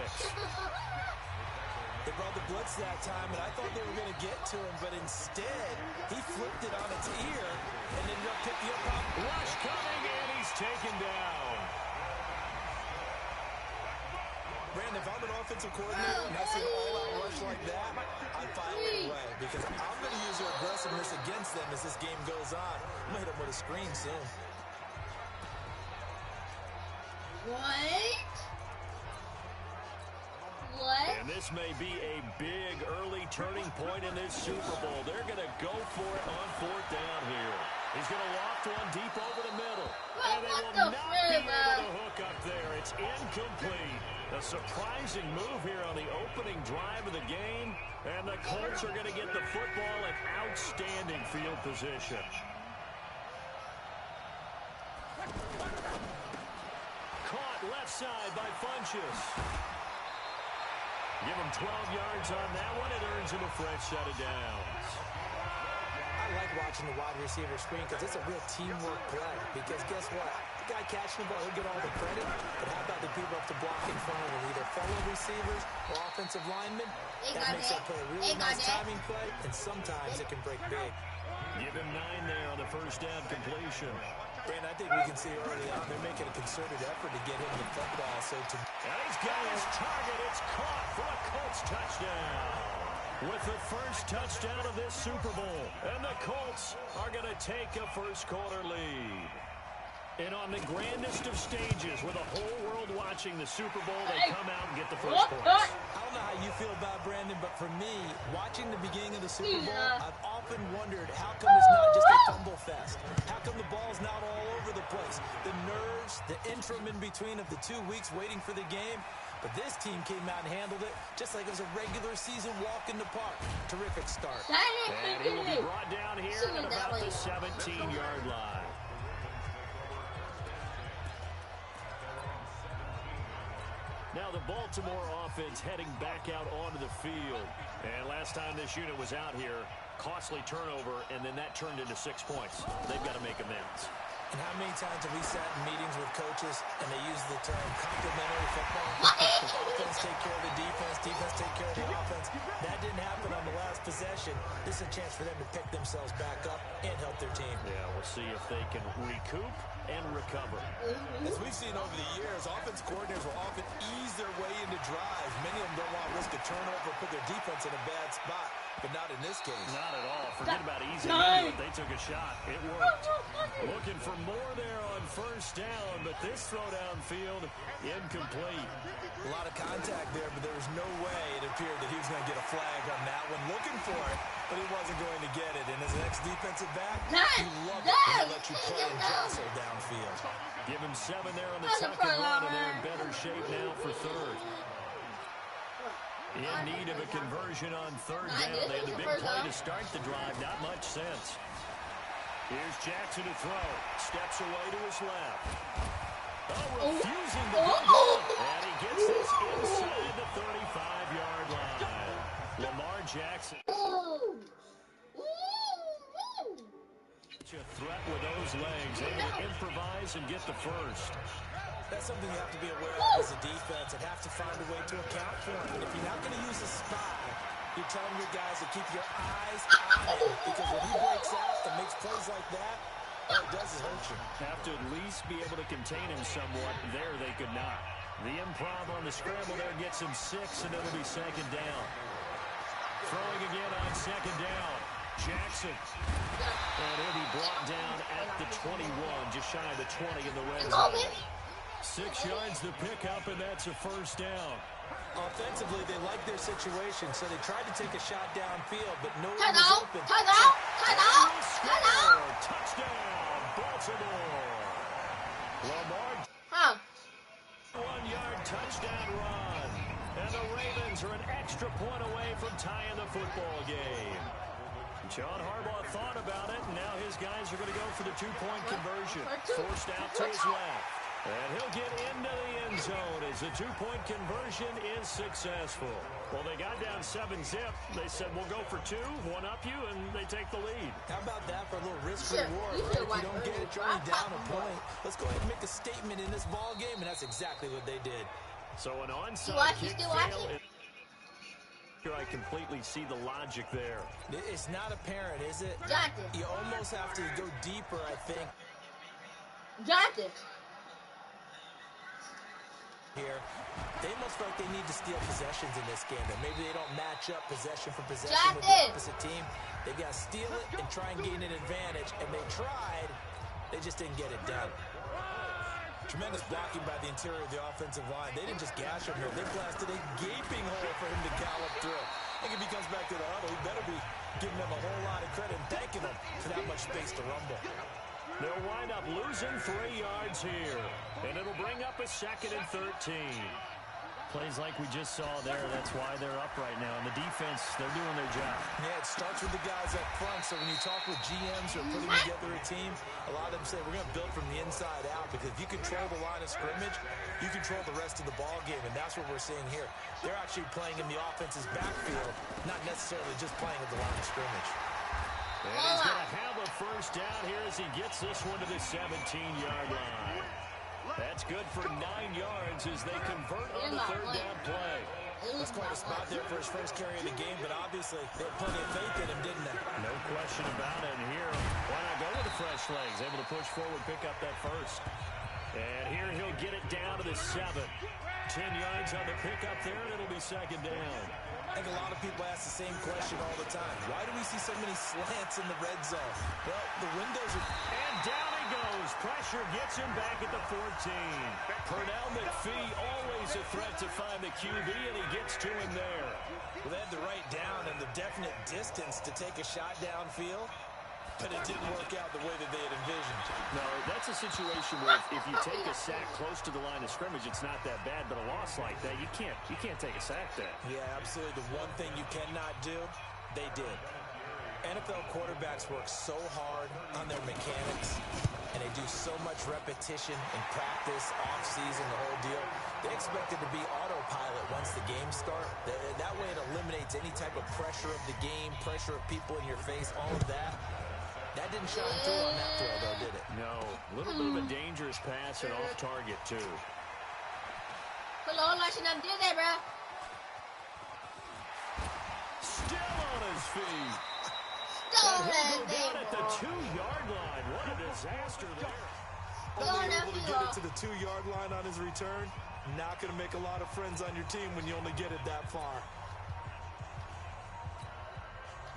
Speaker 5: They brought the blitz that time, and I thought they were going to get to him, but instead, he flipped it on its ear and ended up picking up.
Speaker 4: Rush coming, and he's taken down.
Speaker 5: Brandon, if I'm an offensive coordinator and I see an all-out rush like that, I'm fine right away because I'm going to use their aggressiveness against them as this game goes on. I'm going to hit them with a screen soon.
Speaker 1: What?
Speaker 4: And this may be a big early turning point in this Super Bowl. They're going to go for it on 4th down here. He's going to loft one deep over the middle. And they will not be able to hook up there. It's incomplete. A surprising move here on the opening drive of the game. And the Colts are going to get the football in outstanding field position. Caught left side by Funchess. Give him 12 yards on that one. It earns him a fresh set of downs.
Speaker 5: I like watching the wide receiver screen because it's a real teamwork play. Because guess what? The guy catching the ball, he'll get all the credit. But how about the people up to block in front of him? Either fellow receivers or offensive linemen. That makes that play a really nice timing play. And sometimes it can break big.
Speaker 4: Give him 9 there on the first down completion.
Speaker 5: Brandon, I think we can see early on they're making a concerted effort to get him the football.
Speaker 4: And he's got his target. It's caught for a Colts touchdown. With the first touchdown of this Super Bowl. And the Colts are going to take a first-quarter lead. And on the grandest of stages, with the whole world watching the Super Bowl, they come out and get the first points.
Speaker 5: I don't know how you feel about Brandon, but for me, watching the beginning of the Super Bowl, I've often wondered how come it's not just a tumble fest? How come the ball's not all over the place? The nerves, the interim in between of the 2 weeks waiting for the game. But this team came out and handled it just like it was a regular season walk in the park. Terrific start.
Speaker 4: And he will be brought down here at about the 17-yard line. Now the Baltimore offense heading back out onto the field. And last time this unit was out here, costly turnover, and then that turned into 6 points. They've got to make amends.
Speaker 5: And how many times have we sat in meetings with coaches and they use the term complementary football? Offense take care of the defense, defense take care of the offense. That didn't happen on the last possession. This is a chance for them to pick themselves back up and help their team.
Speaker 4: Yeah, we'll see if they can recoup and recover.
Speaker 5: As we've seen over the years, offense coordinators will often ease their way into drives. Many of them don't want to risk a turnover, put their defense in a bad spot, but not in this case.
Speaker 4: Not at all. Forget about easy money. They took a shot. It worked. Looking for more there on first down, but this throw downfield, incomplete.
Speaker 5: A lot of contact there, but there was no way it appeared that he was going to get a flag on that one. Looking for it, but he wasn't going to get it. And as an ex-defensive back, you love it when they let you play and jostle downfield.
Speaker 4: Give him 7 there on the tuck and run, and they're in better shape now for third. In need of a conversion on third down. They had the big play to start the drive. Not much sense. Here's Jackson to throw. Steps away to his left. Oh, refusing to go. And he gets this inside the 35-yard line. Lamar Jackson. A threat with those legs. Able to improvise and get the first.
Speaker 5: That's something you have to be aware of as a defense and have to find a way to account for it. And if you're not going to use a spy, you're telling your guys to keep your eyes on him, because when he breaks out and makes plays like that, all it does is hurt you.
Speaker 4: Have to at least be able to contain him somewhat. There they could not. The improv on the scramble there gets him 6, and it'll be second down. Throwing again on second down. Jackson. And he'll be brought down at the 21, just shy of the 20 in the red zone. 6 yards to pick up, and that's a first down.
Speaker 5: Offensively, they like their situation, so they tried to take a shot downfield, but no one
Speaker 1: Touchdown!
Speaker 5: was open.
Speaker 1: Touchdown! Touchdown! Touchdown!
Speaker 4: Touchdown, Baltimore. Lamar. 1-yard touchdown run. And the Ravens are an extra point away from tying the football game. John Harbaugh thought about it, and now his guys are going to go for the 2-point conversion. Forced out to his left. And he'll get into the end zone as the 2-point conversion is successful. Well, they got down 7-zip. They said, we'll go for 2, 1-up you, and they take the lead.
Speaker 5: How about that for a little risk-reward, right? If you don't get it, you're only down a point. Let's go ahead and make a statement in this ball game, and that's exactly what they did.
Speaker 4: So an onside kick fail. I completely see the logic there.
Speaker 5: It's not apparent, is it?
Speaker 1: Got it.
Speaker 5: You almost have to go deeper, I think.
Speaker 1: Got it.
Speaker 5: Here, they almost feel like they need to steal possessions in this game. And maybe they don't match up possession for possession with the opposite team. They got to steal it and try and gain an advantage. And they tried. They just didn't get it done. Tremendous blocking by the interior of the offensive line. They didn't just gash him here. They blasted a gaping hole for him to gallop through. I think if he comes back to the huddle, he better be giving them a whole lot of credit and thanking them for that much space to rumble.
Speaker 4: They'll wind up losing 3 yards here. And it'll bring up a 2nd and 13. Plays like we just saw there. That's why they're up right now. And the defense, they're doing their job.
Speaker 5: Yeah, it starts with the guys up front. So when you talk with GMs who are putting together a team, a lot of them say, we're going to build from the inside out. Because if you control the line of scrimmage, you control the rest of the ball game. And that's what we're seeing here. They're actually playing in the offense's backfield, not necessarily just playing at the line of scrimmage.
Speaker 4: And he's going to have a first down here as he gets this one to the 17-yard line. That's good for 9 yards as they convert on the third down play.
Speaker 5: That's quite a spot there for his first carry of the game, but obviously they had plenty of faith in him, didn't they?
Speaker 4: No question about it. And here, why not go with the fresh legs? Able to push forward, pick up that first. And here he'll get it down to the 7. 10 yards on the pickup there, and it'll be second down.
Speaker 5: I think a lot of people ask the same question all the time. Why do we see so many slants in the red zone? Well, the windows are...
Speaker 4: And down he goes. Pressure gets him back at the 14. Pernell McPhee, always a threat to find the QB, and he gets to him there.
Speaker 5: Well, they had the right down and the definite distance to take a shot downfield, but it didn't work out the way that they had envisioned.
Speaker 4: No, that's a situation where if you take a sack close to the line of scrimmage, it's not that bad, but a loss like that, you can't take a sack there.
Speaker 5: Yeah, absolutely. The one thing you cannot do, they did. NFL quarterbacks work so hard on their mechanics, and they do so much repetition in practice, off-season, the whole deal. They expect it to be autopilot once the games start. That way it eliminates any type of pressure of the game, pressure of people in your face, all of that. That didn't shine through on that throw, though, did it?
Speaker 4: No. A little bit of a dangerous pass and off target, too.
Speaker 1: Hello, I shouldn't do that, bro.
Speaker 4: Still on his feet.
Speaker 1: Still on
Speaker 4: And he'll
Speaker 1: that
Speaker 4: go down
Speaker 1: thing,
Speaker 4: at the 2-yard line. What a disaster there.
Speaker 5: Only able to get it to the 2-yard line on his return. Not going to make a lot of friends on your team when you only get it that far.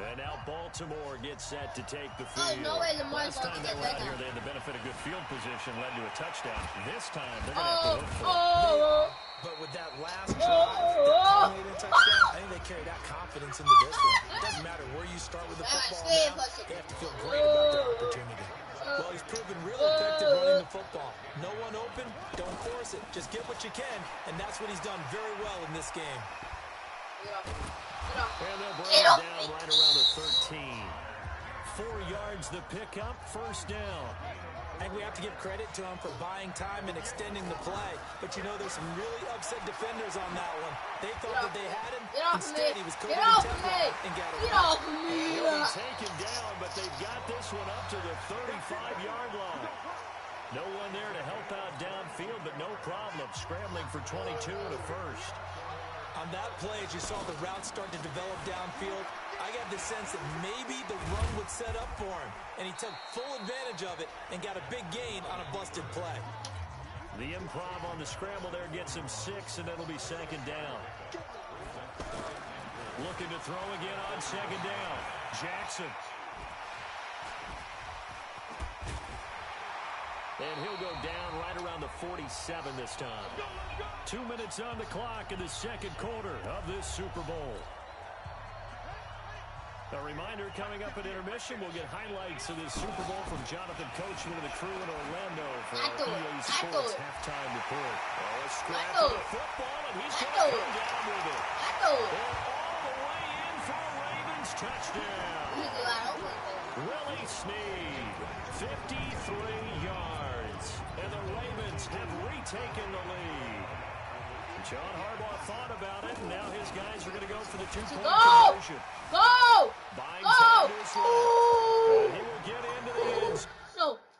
Speaker 4: And now Baltimore gets set to take the field.
Speaker 1: Oh, no way Lamar's
Speaker 4: Last
Speaker 1: going
Speaker 4: time
Speaker 1: to
Speaker 4: they
Speaker 1: get
Speaker 4: were out
Speaker 1: that
Speaker 4: here,
Speaker 1: down.
Speaker 4: they had the benefit of good field position, led to a touchdown. This time, they're going to have to look for it.
Speaker 5: But with that last drive, that culminating touchdown, I think they carry that confidence into this one. It doesn't matter where you start with the football now, they have to feel great about their opportunity. Well, he's proven really effective running the football. No one open, don't force it. Just get what you can, and that's what he's done very well in this game.
Speaker 4: And they'll bring it down right around the 13. 4 yards the pickup, first down.
Speaker 5: I think we have to give credit to him for buying time and extending the play. But you know, there's some really upset defenders on that one. They thought that they had him. Instead, he was covered in Teflon and got away.
Speaker 1: Get off of me!
Speaker 4: He'll be taken down, but they've got this one up to the 35-yard line. No one there to help out downfield, but no problem. Scrambling for 22 and a first.
Speaker 5: On that play, as you saw the route start to develop downfield, I got the sense that maybe the run would set up for him. And he took full advantage of it and got a big gain on a busted play.
Speaker 4: The improv on the scramble there gets him 6, and it'll be second down. Looking to throw again on second down. Jackson. And he'll go down right around the 47 this time. 2 minutes on the clock in the second quarter of this Super Bowl. A reminder, coming up at intermission, we'll get highlights of this Super Bowl from Jonathan Coachman and the crew in Orlando for our EA Sports halftime report. Oh, a scrap of the football, and he's going to come down with it. And all the way in for a Ravens touchdown. Willie Snead, 53 yards. And the Ravens have retaken the lead. John Harbaugh thought about it, and now his guys are going to go for the 2-point conversion.
Speaker 1: Go!
Speaker 4: Buying
Speaker 1: Go!
Speaker 4: time to his left. And he will get into the end.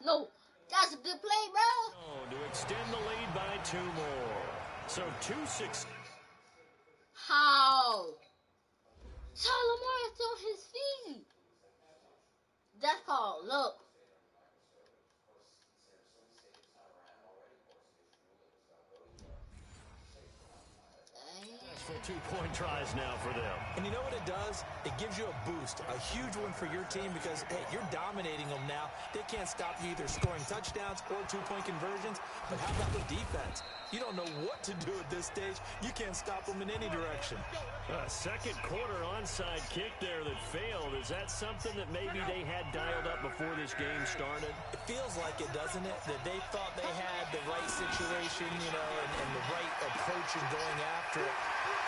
Speaker 1: No. That's a good play, bro.
Speaker 4: To extend the lead by 2 more. So 2-6.
Speaker 1: How? Lamar is on his feet. That's called look.
Speaker 4: For 2-point tries now for them.
Speaker 5: And you know what it does? It gives you a boost, a huge one for your team because, hey, you're dominating them now. They can't stop you either scoring touchdowns or 2-point conversions. But how about the defense? You don't know what to do at this stage. You can't stop them in any direction.
Speaker 4: Second quarter onside kick there that failed. Is that something that maybe they had dialed up before this game started?
Speaker 5: It feels like it, doesn't it? That they thought they had the right situation, you know, and the right approach in going after it.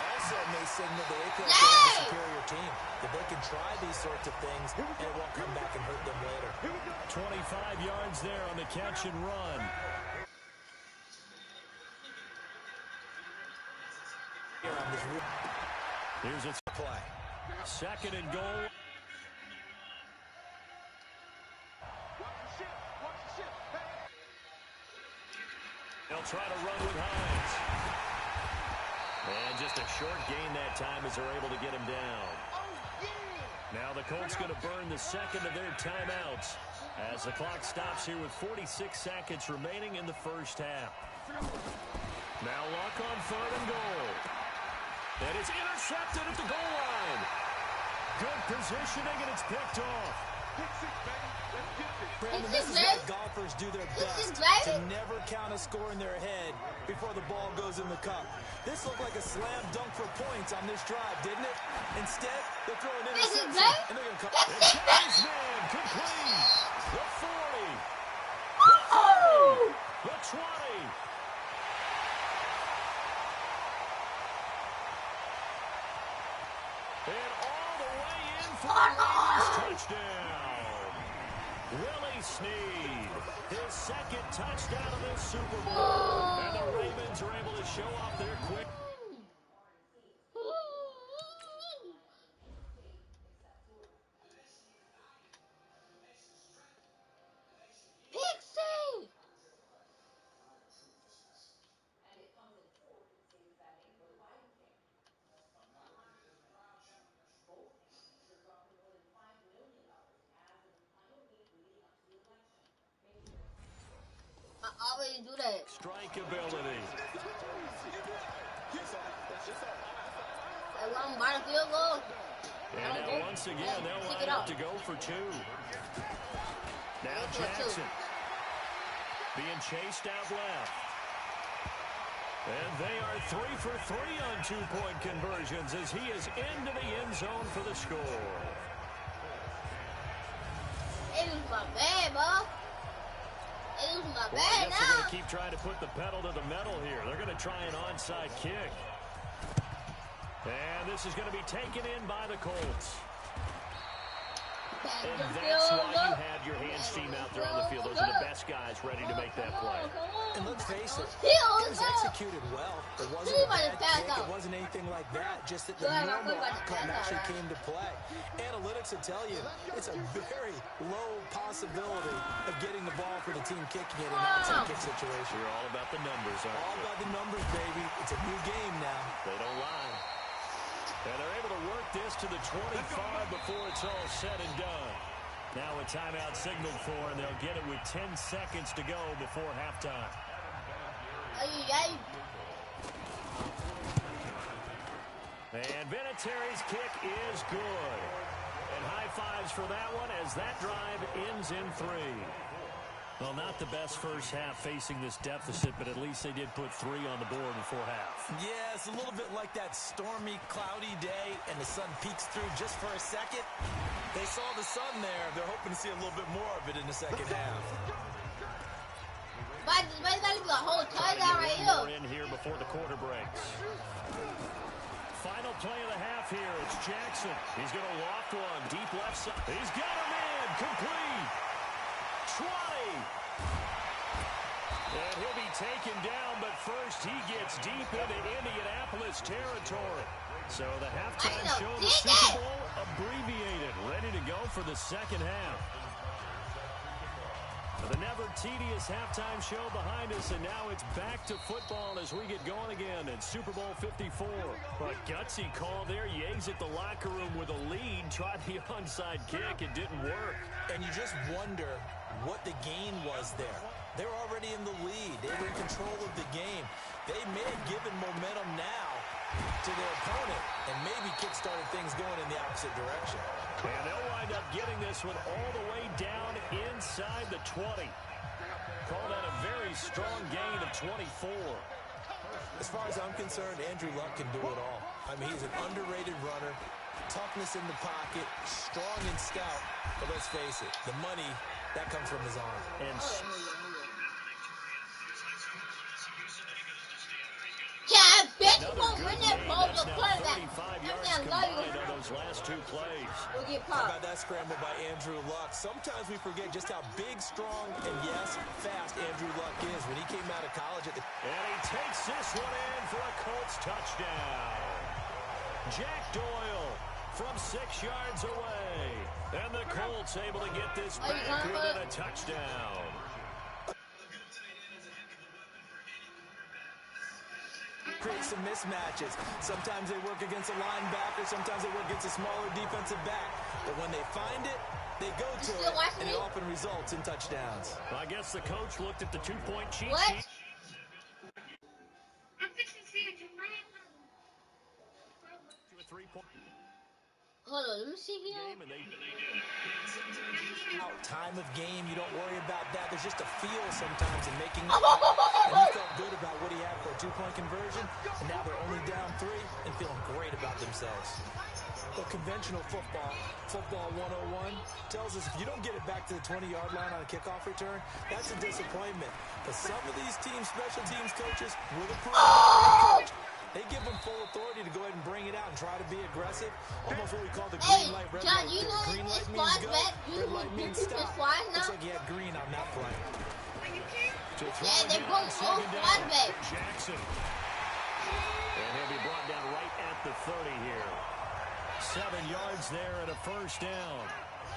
Speaker 5: Also, it may signal that they feel like they have a superior team, that they can try these sorts of things, and it won't come back and hurt them later.
Speaker 4: 25 yards there on the catch and run. Here's its play. Second and goal. They'll try to run with Hines. And just a short gain that time as they're able to get him down. Now the Colts going to burn the second of their timeouts as the clock stops here with 46 seconds remaining in the first half. Now Luck on third and goal. And it's intercepted at the goal line. Good positioning, and it's picked off.
Speaker 5: Brandon, this is what golfers do their best, to never count a score in their head before the ball goes in the cup. This looked like a slam dunk for points on this drive, didn't it? Instead, they're throwing interception, and they're going to come.
Speaker 4: It's man, complete. The 40. The 30. The 20. And all the way in for the Ravens touchdown. Willie Snead, his second touchdown of this Super Bowl. And the Ravens are able to show off their quick.
Speaker 1: Pixie! I always do that.
Speaker 4: Strike ability.
Speaker 1: That long bottom field goal.
Speaker 4: And now once again, they'll line up to go for two. Now Jackson being chased out left. And they are 3 for 3 on 2-point conversions as he is into the end zone for the score.
Speaker 1: It was my bad, bro. It was my
Speaker 4: Well, I
Speaker 1: bad
Speaker 4: guess they're going to keep trying to put the pedal to the metal here. They're going to try an onside kick. And this is going to be taken in by the Colts. And that's why you had your hands team out there on the field. Those are the best guys ready to make that play.
Speaker 5: And let's face it, it was executed well. It wasn't a bad kick. It wasn't anything like that. Just that the normal outcome actually came to play. Analytics will tell you it's a very low possibility of getting the ball for the team kicking it in an outside kick situation.
Speaker 4: You're all about the numbers, aren't you?
Speaker 5: All about the numbers, baby. It's a new game now.
Speaker 4: They don't lie. And they're able to work this to the 25 before it's all said and done. Now a timeout signaled for, and they'll get it with 10 seconds to go before halftime. And Vinatieri's kick is good. And high fives for that one as that drive ends in 3. Well, not the best first half facing this deficit, but at least they did put 3 on the board before half.
Speaker 5: Yeah, it's a little bit like that stormy, cloudy day, and the sun peeks through just for a second. They saw the sun there. They're hoping to see a little bit more of it in the second half.
Speaker 1: But the whole touchdown right here.
Speaker 4: More in here before the quarter breaks. Final play of the half here. It's Jackson. He's going to loft one deep left side. He's got him in. Complete. 20. And he'll be taken down, but first he gets deep into Indianapolis territory. So the halftime show, the Super Bowl abbreviated, ready to go for the second half. The never tedious halftime show behind us, and now it's back to football as we get going again in Super Bowl 54. A gutsy call there. Yates at the locker room with a lead. Tried the onside kick. It didn't work.
Speaker 5: And you just wonder what the gain was there. They were already in the lead. They were in control of the game. They may have given momentum now to their opponent and maybe kick-started things going in the opposite direction.
Speaker 4: And they'll wind up getting this one all the way down inside the 20. Call that a very strong gain of 24.
Speaker 5: As far as I'm concerned, Andrew Luck can do it all. I mean, he's an underrated runner, toughness in the pocket, strong and stout. But let's face it, the money, that comes from his arm.
Speaker 4: And
Speaker 1: Yeah, bitch, you won't
Speaker 4: another
Speaker 1: win
Speaker 4: good
Speaker 1: that
Speaker 4: game.
Speaker 1: ball
Speaker 4: That's
Speaker 1: to
Speaker 4: now
Speaker 1: play that.
Speaker 4: 35 yards combined on those last 2 plays.
Speaker 1: We'll get
Speaker 5: How
Speaker 1: popped.
Speaker 5: about that scramble by Andrew Luck? Sometimes we forget just how big, strong, and yes, fast Andrew Luck is. When he came out of college at the...
Speaker 4: And he takes this one in for a Colts touchdown. Jack Doyle from 6 yards away. And the Colts able to get this back within a touchdown.
Speaker 5: Create some mismatches. Sometimes they work against a linebacker. Sometimes they work against a smaller defensive back. But when they find it, they go to it, and it often results in touchdowns.
Speaker 4: Well, I guess the coach looked at the 2-point cheat
Speaker 1: What?
Speaker 4: sheet. To a 3-point
Speaker 1: Hold on, let me see here.
Speaker 4: game, and they
Speaker 5: Time of game, you don't worry about that. There's just a feel sometimes in making it. And he felt good about what he had for a 2-point conversion, and now they're only down 3 and feeling great about themselves. But conventional football, football 101, tells us if you don't get it back to the 20-yard line on a kickoff return, that's a disappointment. But some of these teams, special teams coaches, will approve. They give them full authority to go ahead and bring it out and try to be aggressive. Almost what we call the green light, red
Speaker 1: John,
Speaker 5: light.
Speaker 1: you know
Speaker 5: Green
Speaker 1: this
Speaker 5: light means
Speaker 1: flies
Speaker 5: go,
Speaker 1: back.
Speaker 5: red light means stop.
Speaker 1: Flies now?
Speaker 5: Looks like he had green on that play.
Speaker 4: to throw
Speaker 1: Yeah, they
Speaker 4: again
Speaker 1: broke
Speaker 4: on
Speaker 1: both
Speaker 4: second down.
Speaker 1: quarterbacks.
Speaker 4: Jackson. And he'll be brought down right at the 30 here. 7 yards there and a first down.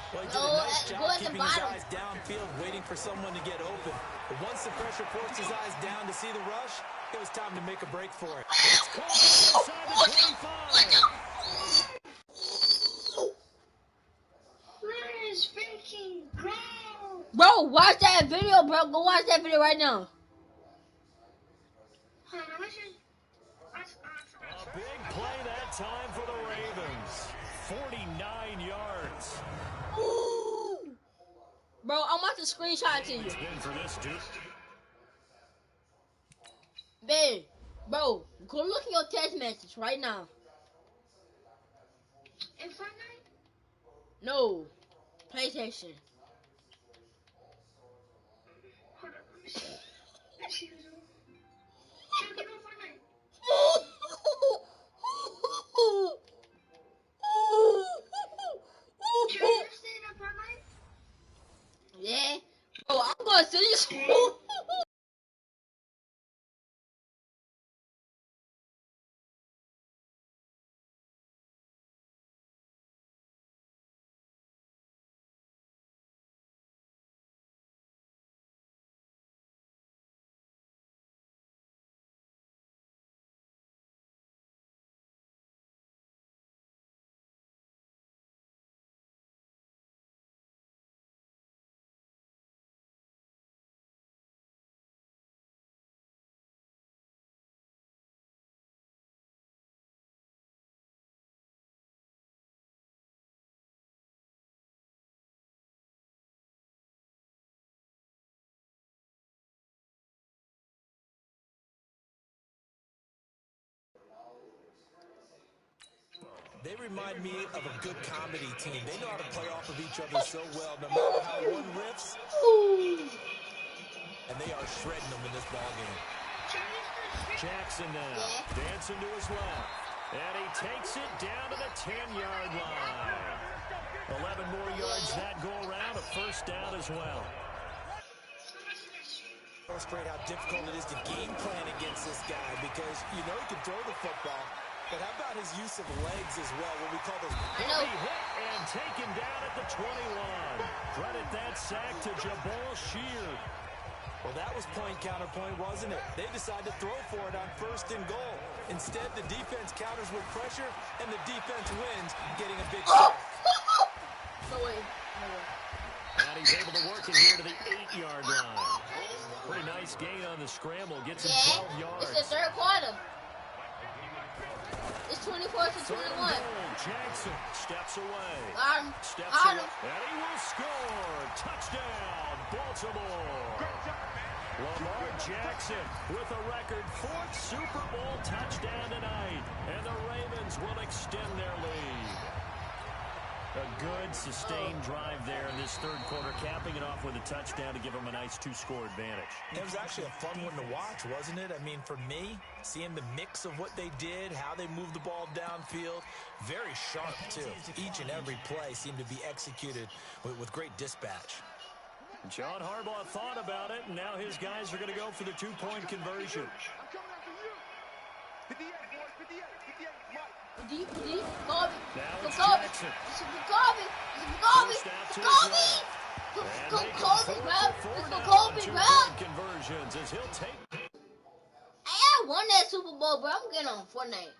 Speaker 5: Well, he did a nice job keeping his eyes downfield, waiting for someone to get open. But once the pressure forced his eyes down to see the rush, it was time to make a break for it.
Speaker 4: It's caught inside the 25.
Speaker 1: Bro, watch that video, bro. Go watch that video right now.
Speaker 6: Hold on,
Speaker 4: time for the Ravens. 49 yards.
Speaker 1: Ooh. Bro, I'm about to screenshot to you.
Speaker 4: It's been for this dude.
Speaker 1: Babe, bro, go look at your text message right now.
Speaker 6: In Fortnite?
Speaker 1: No, PlayStation.
Speaker 6: Hold on, let me see. Let me see who's on. Should we get on Fortnite? Should we just stay in Fortnite?
Speaker 1: Yeah, bro, I'm gonna send you.
Speaker 5: They remind me of a good comedy team. They know how to play off of each other so well, no matter how one riffs. And they are shredding them in this ballgame.
Speaker 4: Jackson now, dancing to his left. And he takes it down to the 10-yard line. 11 more yards that go around, a first down as well.
Speaker 5: Illustrate how difficult it is to game plan against this guy because you know he can throw the football, but how about his use of legs as well, what we call those...
Speaker 4: He hit and taken down at the 21. Credit that sack to Jabal Shear.
Speaker 5: Well, that was point-counterpoint, wasn't it? They decided to throw for it on 1st and goal. Instead, the defense counters with pressure, and the defense wins, getting a big sack.
Speaker 1: No way.
Speaker 4: And he's able to work it here to the 8-yard line. Pretty nice gain on the scramble. Gets him 12 yards.
Speaker 1: It's the third quarter. It's 24-21.
Speaker 4: Jackson steps away.
Speaker 1: Steps away.
Speaker 4: And he will score. Touchdown, Baltimore. Lamar Jackson with a record 4th Super Bowl touchdown tonight. And the Ravens will extend their lead. A good, sustained drive there in this third quarter, capping it off with a touchdown to give them a nice 2-score advantage.
Speaker 5: It was actually a fun one to watch, wasn't it? I mean, for me, seeing the mix of what they did, how they moved the ball downfield, very sharp, too. Each and every play seemed to be executed with great dispatch.
Speaker 4: John Harbaugh thought about it, and now his guys are going to go for the 2-point conversion.
Speaker 2: I'm coming after you. 58, boys, 58, 58, Mike.
Speaker 4: Now it's Jackson.
Speaker 1: Conversions as he'll take. Hey, I won that Super Bowl, bro. I'm getting on Fortnite.